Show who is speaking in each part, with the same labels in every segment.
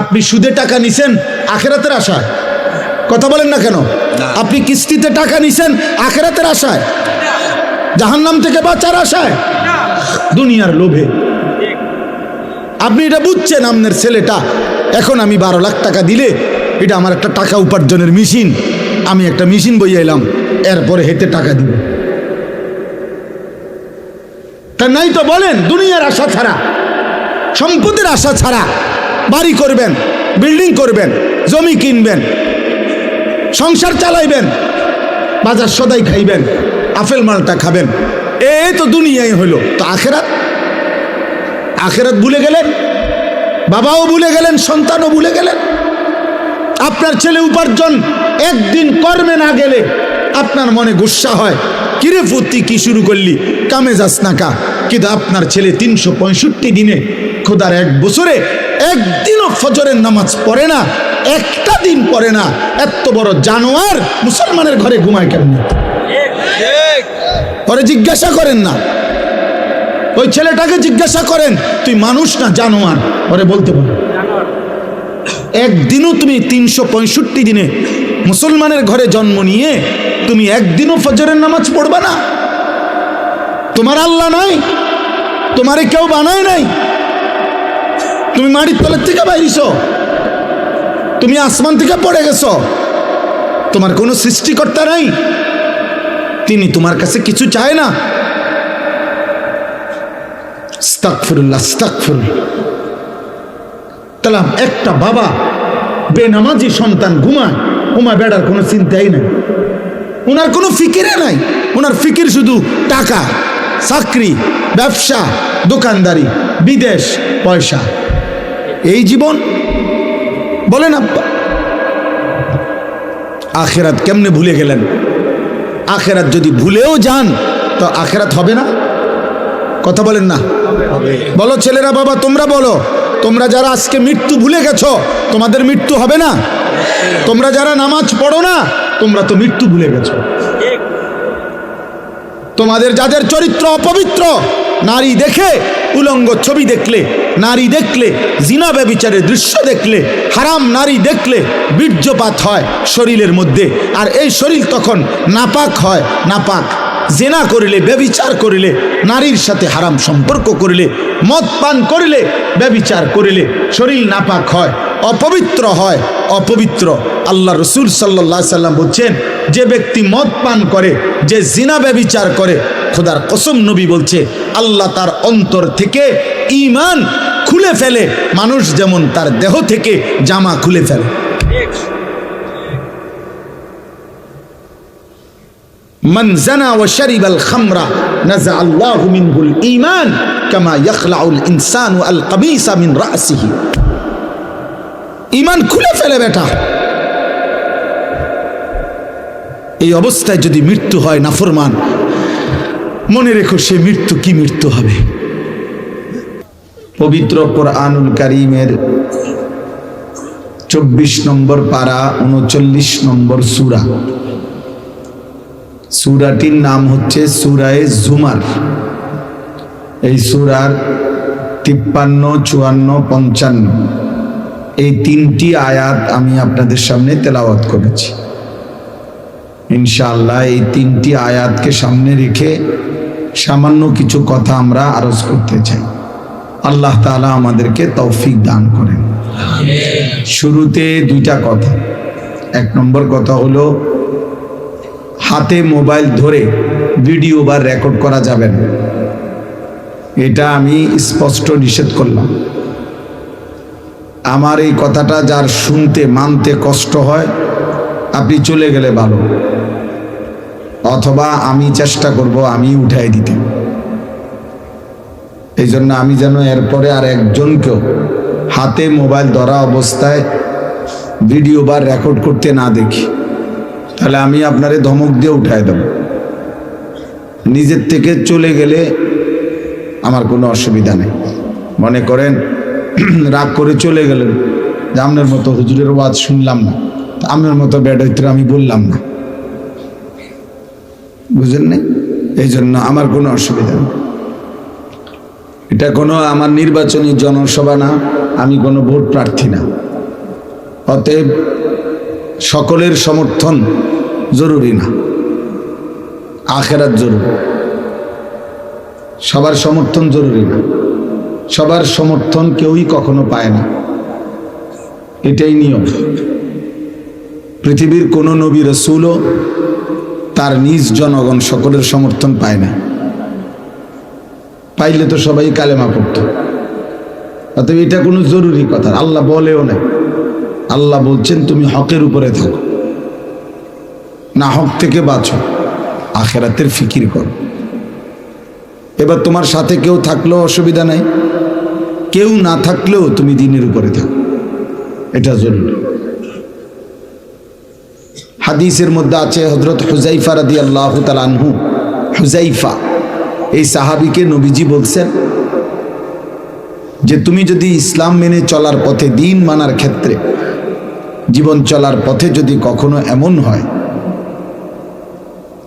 Speaker 1: আপনি সুদে টাকা নিছেন আখিরাতের আশায়? কথা বলেন না কেন? আপনি কিস্তিতে টাকা নিছেন আখিরাতের আশায়? জাহান্নাম থেকে বাঁচার আশায়? দুনিয়ার লোভে। আপনি এটা বুঝছেন আপনার ছেলেটা এখন আমি 12 লাখ টাকা দিলে এটা আমার একটা টাকা উপার্জনের মেশিন, আমি একটা মেশিন বইয়ে এলাম, এরপরে হেতে টাকা দিব। তা নাই তো বলেন, দুনিয়ার আশা ছাড়া, সম্পদের আশা ছাড়া বাড়ি করবেন, বিল্ডিং করবেন, জমি কিনবেন, সংসার চালাইবেন, বাজার সদাই খাইবেন, আপেল মালটা খাবেন, এই তো দুনিয়ায় হইল। তো আখেরাত? আখেরাত ভুলে গেলেন, বাবাও ভুলে গেলেন, সন্তানও ভুলে গেলেন। আপনার ছেলে উপার্জন একদিন কর্মে না গেলে আপনার মনে গুসা হয়, কিরে ফুর্তি কি শুরু করলি, কামে যাস না কা। কিন্তু আপনার ছেলে 365 দিনে, খোদার 1 বছরে একদিনও ফজরের নামাজ পড়ে না, একটা দিন পড়ে না, এত বড় জানোয়ার মুসলমানের ঘরে ঘুমায় কেমনি? পরে জিজ্ঞাসা করেন না, ওই ছেলেটাকে জিজ্ঞাসা করেন, তুই মানুষ না জানোয়ার? পরে বলতে পারো একদিনও তুমি 365 দিনে মুসলমানের ঘরে জন্ম নিয়ে তুমি একদিনও ফজরের নামাজ পড়বা না? তোমার আল্লাহ নাই, তোমারে কেউ বানায় নাই, তুমি মাটির তলের থেকে বাইরিছ, তুমি আসমান থেকে পড়ে গেছো, তোমার কোনো সৃষ্টিকর্তা নাই, তিনি তোমার কাছে কিছু চায় না। আস্তাগফিরুল্লাহ, আস্তাগফিরুল্লাহ। তাহলে একটা বাবা বেনামাজি সন্তান ঘুমায়, ওমায় বেড়ার কোনো চিন্তাই নাই, ওনার কোনো ফিকিরে নাই, ওনার ফিকির শুধু টাকা, চাকরি, ব্যবসা, দোকানদারি, বিদেশ, পয়সা, এই জীবন। বলেন আব্বা, আখেরাত কেমনে ভুলে গেলেন? আখেরাত যদি ভুলেও যান তো আখেরাত হবে না? কথা বলেন না? বলো ছেলেরা, বাবা তোমরা বলো, তোমরা যারা আজকে মৃত্যু ভুলে গেছো, তোমাদের মৃত্যু হবে না? তোমরা যারা নামাজ পড়ো না, তোমরা তো মৃত্যু ভুলে গেছো। তোমাদের যাদের চরিত্র অপবিত্র, নারী দেখে, উলঙ্গ ছবি দেখলে, নারী দেখলে, জিনা ব্যভিচারের দৃশ্য দেখলে, হারাম নারী দেখলে বীর্যপাত হয় শরীরের মধ্যে, আর এই শরীর তখন নাপাক হয়। নাপাক জেনা করিলে, ব্যভিচার করিলে, নারীর সাথে হারাম সম্পর্ক করিলে, মদ পান করিলে, ব্যভিচার করিলে শরীর নাপাক হয়, অপবিত্র হয়, অপবিত্র। আল্লাহ রসুল সাল্লাল্লাহু আলাইহি সাল্লাম বলছেন, যে ব্যক্তি মদ পান করে, যে জিনা ব্যভিচার করে, খোদার কসম নবী বলছে আল্লাহ তার অন্তর থেকে ঈমান খুলে ফেলে, মানুষ যেমন তার দেহ থেকে জামা খুলে ফেলে। মান জানা ওয়া শারিবাল খামরা নাযা আল্লাহু মিনহুল ঈমান কামা ইয়াখলাউল ইনসানু আল কামিসা মিন রাসিহি। ঈমান খুলে ফেলে বেটা। এই অবস্থায় যদি মৃত্যু হয় নাফরমান, মনে রেখো সে মৃত্যু কি মৃত্যু হবে। পবিত্র কোরআনুল কারীমের 24 নম্বর পারা 39 নম্বর সূরা, সূরাটির নাম হচ্ছে সূরায়ে জুমার। এই সূরার 53, 54, 55 এই 3টি আয়াত আমি আপনাদের সামনে তেলাওয়াত করেছি। ইনশাআল্লাহ এই 3টি আয়াতকে সামনে রেখে সামান্য কিছু কথা আমরা আরজ করতে চাই। আল্লাহ তাআলা আমাদেরকে তৌফিক দান করেন। শুরুতে 2টা কথা। 1 নম্বর কথা হলো, হাতে মোবাইল ধরে ভিডিও বা রেকর্ড করা যাবে না, এটা আমি স্পষ্ট নিষেধ করলাম। আমার এই কথাটা যার শুনতে মানতে কষ্ট হয়, আপনি চলে গেলে ভালো, অথবা আমি চেষ্টা করব আমি উঠাই দিতে। এই জন্য আমি যেন এরপরে আর একজনকেও হাতে মোবাইল ধরা অবস্থায় ভিডিও বা রেকর্ড করতে না দেখি, তাহলে আমি আপনারে ধমক দিয়ে উঠাই দেব। নিজের থেকে চলে গেলে আমার কোনো অসুবিধা নেই। মনে করেন রাগ করে চলে গেলেন, যে আপনার মতো হুজুরের ওয়াজ শুনলাম না, আপনার মতো বেডাইতে আমি বললাম না, বুঝলেন না? এই জন্য আমার কোনো অসুবিধা নেই। এটা কোনো আমার নির্বাচনী জনসভা না, আমি কোনো ভোট প্রার্থী না। অতএব সকলের সমর্থন জরুরি না, আখেরাত জরুরি। সবার সমর্থন জরুরি না, সবার সমর্থন কেউই কখনো পায় না, এটাই নিয়ম। পৃথিবীর কোনো নবী রাসূলও তার নিজ জনগণ সকলের সমর্থন পায় না। পাইলে তো সবাই কালেমা পড়ত। অতএব এটা কোনো জরুরি কথা আল্লাহ বলেও না। আল্লাহ বলছেন তুমি হকের উপরে থাকো, না হক থেকে বাঁচো, আখেরাতের ফিকির করো। এবার তোমার সাথে কেউ থাকলেও অসুবিধা নাই, কেউ না থাকলেও তুমি দ্বীনের উপরে থাকো, এটা জরুরি। হাদিসের মধ্যে আছে হযরত হুযায়ফা রাদিয়াল্লাহু তাআলা আনহু, হুযায়ফা এই সাহাবীকে নবীজি বলছেন যে তুমি যদি ইসলাম মেনে চলার পথে, দ্বীন মানার ক্ষেত্রে, জীবন চলার পথে যদি কখনো এমন হয়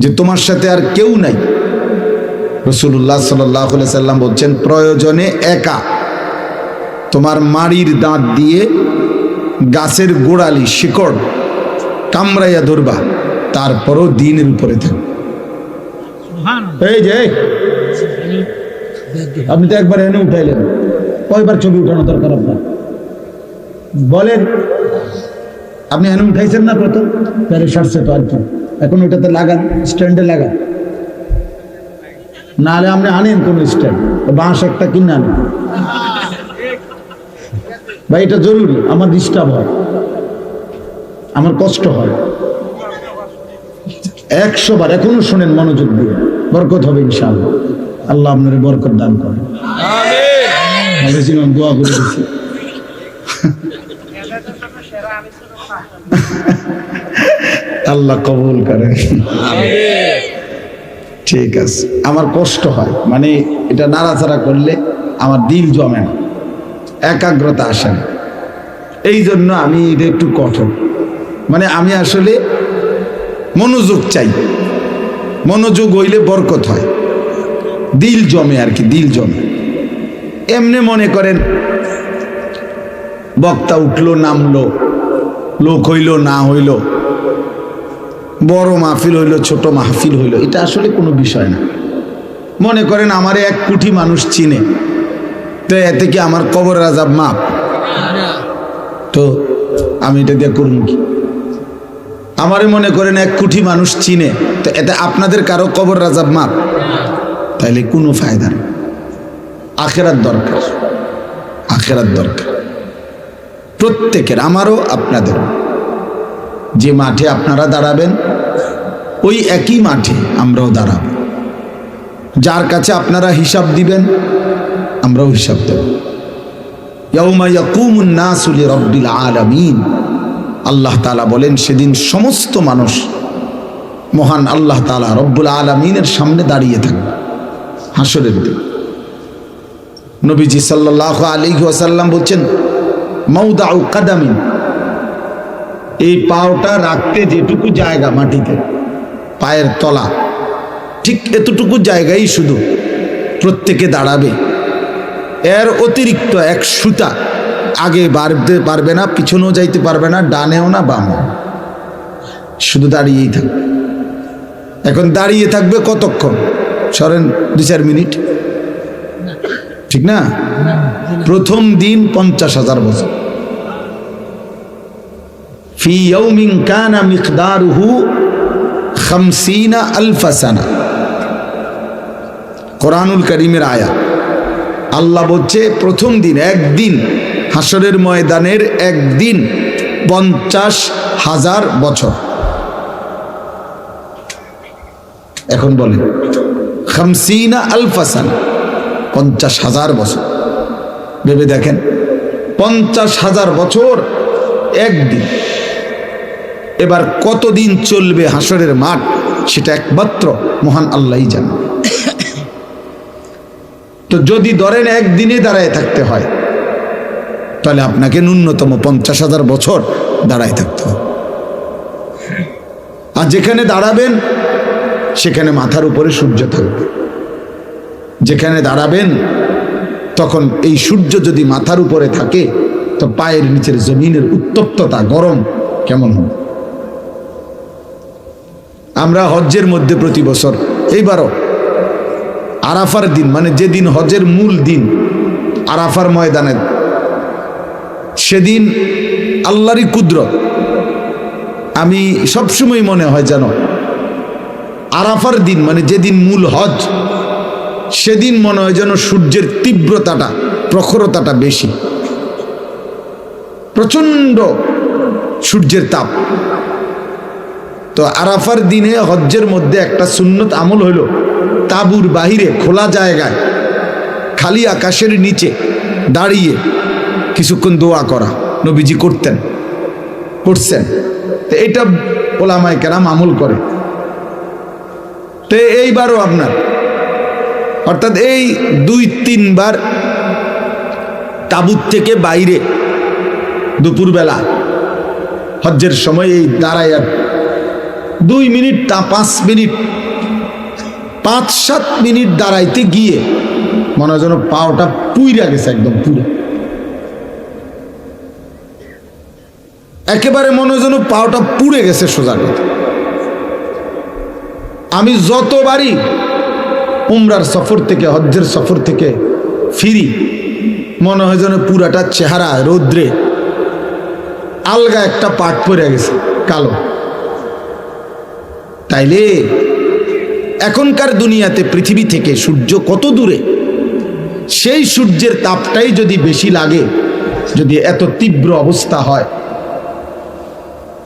Speaker 1: যে তোমার সাথে আর কেউ নাই, রাসূলুল্লাহ সাল্লাল্লাহু আলাইহি সাল্লাম বলছেন প্রয়োজনে একা তোমার মাড়ির দাঁত দিয়ে গাছের গোড়ালি শিকড় কামড়াইয়া ধরবা, তারপরও দ্বীনের উপরে থাকবে। এই যে আপনি তো একবার এনে উঠাইলেন, কয়বার ছবি উঠানো দরকার আপনার বলেন? আপনি এনে উঠাইছেন না প্রথম, প্যারে সারছে তো আর কি, এখন ওটাতে লাগান, স্ট্যান্ডে লাগান, নাহলে আপনি আনেন কোন স্ট্যান্ড, বাঁশ একটা কিনে আনেন ভাই, এটা জরুরি। আমার ডিস্টার্ব হয়, আমার কষ্ট হয়। 100 বার এখনো শোনেন মনোযোগ দিয়ে, বরকত হবে ইনশাআল্লাহ। আল্লাহ আপনার বরকত দান করেন, আমিন। দোয়া করে দিচ্ছি। আল্লাহ কবুল করেন, ঠিক আছে। আমার কষ্ট হয়, মানে এটা নাড়াচাড়া করলে আমার দিল জমে না, একাগ্রতা আসে না, এই জন্য আমি এটা একটু কঠোর। মানে আমি আসলে মনোযোগ চাই, মনোযোগ হইলে বরকত হয়, দিল জমে আর কি, দিল জমে। এমনি মনে করেন বক্তা উঠলো নামলো, লোক হইল না হইল, বড় মাহফিল হইল ছোট মাহফিল হইল, এটা আসলে কোনো বিষয় না। মনে করেন আমারে 1 কোটি মানুষ চিনে, তো এতে কি আমার কবরের আযাব মাপ? তো আমি এটা দিয়ে করুন কি? আমারে মনে করেন 1 কোটি মানুষ চিনে, তো এতে আপনাদের কারো কবরের আযাব মাপ? তাইলে কোনো ফায়দা নেই। আখেরাত দরকার, আখেরাত দরকার প্রত্যেকের, আমারও আপনাদেরও। যে মাঠে আপনারা দাঁড়াবেন ওই একই মাঠে আমরাও দাঁড়াবো। যার কাছে আপনারা হিসাব দিবেন আমরাও হিসাব দেব। ইয়াউমা ইয়াকুমুন নাসু লিরাব্বিল আলামিন, আল্লাহ তাআলা বলেন সেদিন সমস্ত মানুষ মহান আল্লাহ তাআলা রব্বুল আলামিনের সামনে দাঁড়িয়ে থাকবে হাসরের দিন। নবীজি সাল্লাল্লাহু আলাইহি ওয়াসাল্লাম বলছেন মাউদাউ কাদামিন, এই পাওটা রাখতে যেটুকু জায়গা মাটিতে, পায়ের তলা, ঠিক এতটুকু জায়গায় শুধু প্রত্যেকে দাঁড়াবে। এর অতিরিক্ত 1 সুতা আগে বাড়তে পারবে না, পিছনেও যাইতে পারবে না, ডানেও না বামেও, শুধু দাঁড়িয়েই থাকবে। এখন দাঁড়িয়ে থাকবে কতক্ষণ? সরেন 2-4 মিনিট, ঠিক না? প্রথম দিন 50,000 বছর। ফি ইয়াউমিন কানা মিকদারুহু 50,000 সানা, কোরআনুল কারীমের আয়াত। আল্লাহ বলছে প্রথম দিন, একদিন, হাসরের ময়দানের একদিন 50,000 বছর। এখন বলেন 50,000 সানা, 50,000 বছর। ভেবে দেখেন 50,000 বছর একদিন। এবার কতদিন চলবে হাসরের মাঠ সেটা একমাত্র মহান আল্লাহই জানে। তো যদি ধরেন একদিনে দাঁড়ায় থাকতে হয়, তাহলে আপনাকে ন্যূনতম 50,000 বছর দাঁড়ায় থাকতে হবে। আর যেখানে দাঁড়াবেন সেখানে মাথার উপরে সূর্য থাকবে, যেখানে দাঁড়াবেন তখন এই সূর্য যদি মাথার উপরে থাকে তো পায়ের নিচের জমিনের উত্তপ্ততা গরম কেমন হবে? আমরা হজ্জের মধ্যে প্রতি বছর এইবারও আরাফার দিন, মানে যেদিন হজের মূল দিন, আরাফার ময়দানে, সেদিন আল্লাহরই কুদরত, আমি সবসময় মনে হয় যেন আরাফার দিন মানে যেদিন মূল হজ, সেদিন মনে হয় যেন সূর্যের তীব্রতাটা, প্রখরতাটা বেশি, প্রচন্ড সূর্যের তাপ। তো আরাফার দিনে হজ্জের মধ্যে একটা সুন্নত আমল হইল, তাঁবুর বাহিরে খোলা জায়গায় খালি আকাশের নিচে দাঁড়িয়ে কিছুক্ষণ দোয়া করা। নবীজি করছেন। তো এটা ওলামায়ে কেরাম আমল করে। তো এইবারও আপনার অর্থাৎ এই 2-3 বার তাঁবুর থেকে বাইরে দুপুরবেলা হজ্জের সময় এই দাঁড়ায় 2 মিনিট 5 মিনিট 5-7 মিনিট দাঁড়াইতে গিয়ে মনে হয় যেন পাওটা পুইরা গেছে, একদম পুরো একেবারে মনে হয় যেন পাওটা পুড়ে গেছে। সোজা কথা, আমি যতবারই উমরার সফর থেকে, হজ্জের সফর থেকে ফিরি, মনে হয় যেন পুরাটা চেহারা রৌদ্রে আলগা একটা পাট পড়ে গেছে, কালো। তাইলে এখনকার দুনিয়াতে পৃথিবী থেকে সূর্য কত দূরে, সেই সূর্যের তাপটাই যদি বেশি লাগে, যদি এত তীব্র অবস্থা হয়,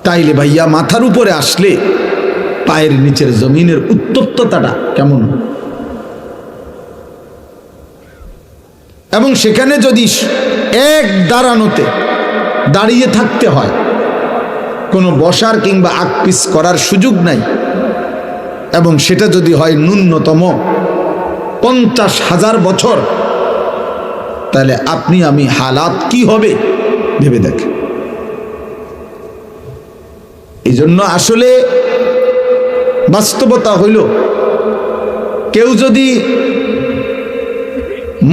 Speaker 1: তাইলে ভাইয়া মাথার উপরে আসলে পায়ের নিচের জমিনের উত্তপ্ততাটা কেমন? এবং সেখানে যদি এক দাঁড়ানোতে দাঁড়িয়ে থাকতে হয়, কোনো বসার কিংবা আকপিস করার সুযোগ নাই, এবং সেটা যদি হয় ন্যূনতম 50,000 বছর, তাহলে আপনি আমি হালাত কি হবে ভেবে দেখেন। এই জন্য আসলে বাস্তবতা হইল, কেউ যদি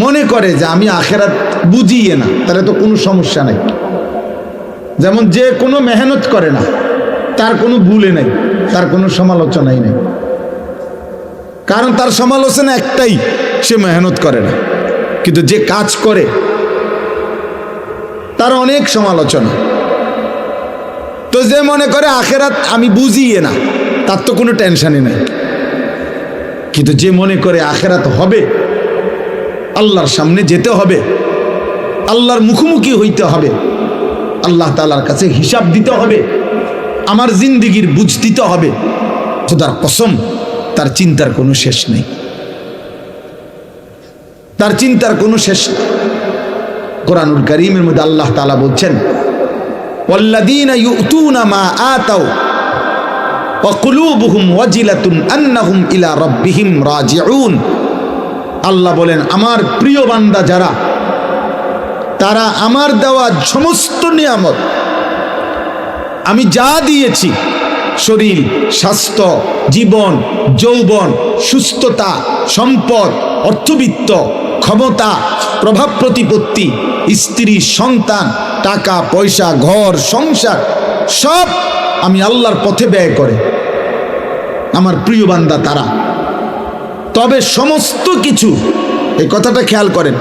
Speaker 1: মনে করে যে আমি আখেরাত বুঝিয়ে না, তাহলে তো কোনো সমস্যা নাই। যেমন যে কোনো মেহনত করে না, তার কোনো ভুলে নাই, তার কোনো সমালোচনাই নেই। কারণ তার সমালোচনা একটাই, সে মেহনত করে না। কিন্তু যে কাজ করে তার অনেক সমালোচনা। তো যে মনে করে আখেরাত আমি বুঝিয়ে না, তার তো কোনো টেনশনই নাই। কিন্তু যে মনে করে আখেরাত হবে, আল্লাহর সামনে যেতে হবে, আল্লাহর মুখোমুখি হইতে হবে, আল্লাহ তাআলার কাছে হিসাব দিতে হবে, আমার জিন্দিগির বুঝ দিতে হবে, খোদার কসম তার চিন্তার কোনো শেষ নেই, তার চিন্তার কোনো শেষ নেই। কোরআনুল কারীমের মধ্যে আল্লাহ তাআলা বলছেন, ওয়াল্লাযীনা ইউতুনা মা আতাউ ওয়া কুলুবুহুম ওয়াজিলাতুন আন্নাহুম ইলা রাব্বিহিম রাজিউন। আল্লাহ বলেন, আমার প্রিয় বান্দা যারা, তারা আমার দেওয়া সমস্ত নিয়ামত, আমি যা দিয়েছি, শরীর, স্বাস্থ্য, জীবন, যৌবন, সুস্থতা, সম্পদ, অর্থবিত্ত, ক্ষমতা, প্রভাব প্রতিপত্তি, স্ত্রী, সন্তান, টাকা পয়সা, ঘর সংসার, সব আমি আল্লাহর পথে ব্যয় করে আমার প্রিয় বান্দা তারা। তবে সমস্ত কিছু, এই কথাটা খেয়াল করেন,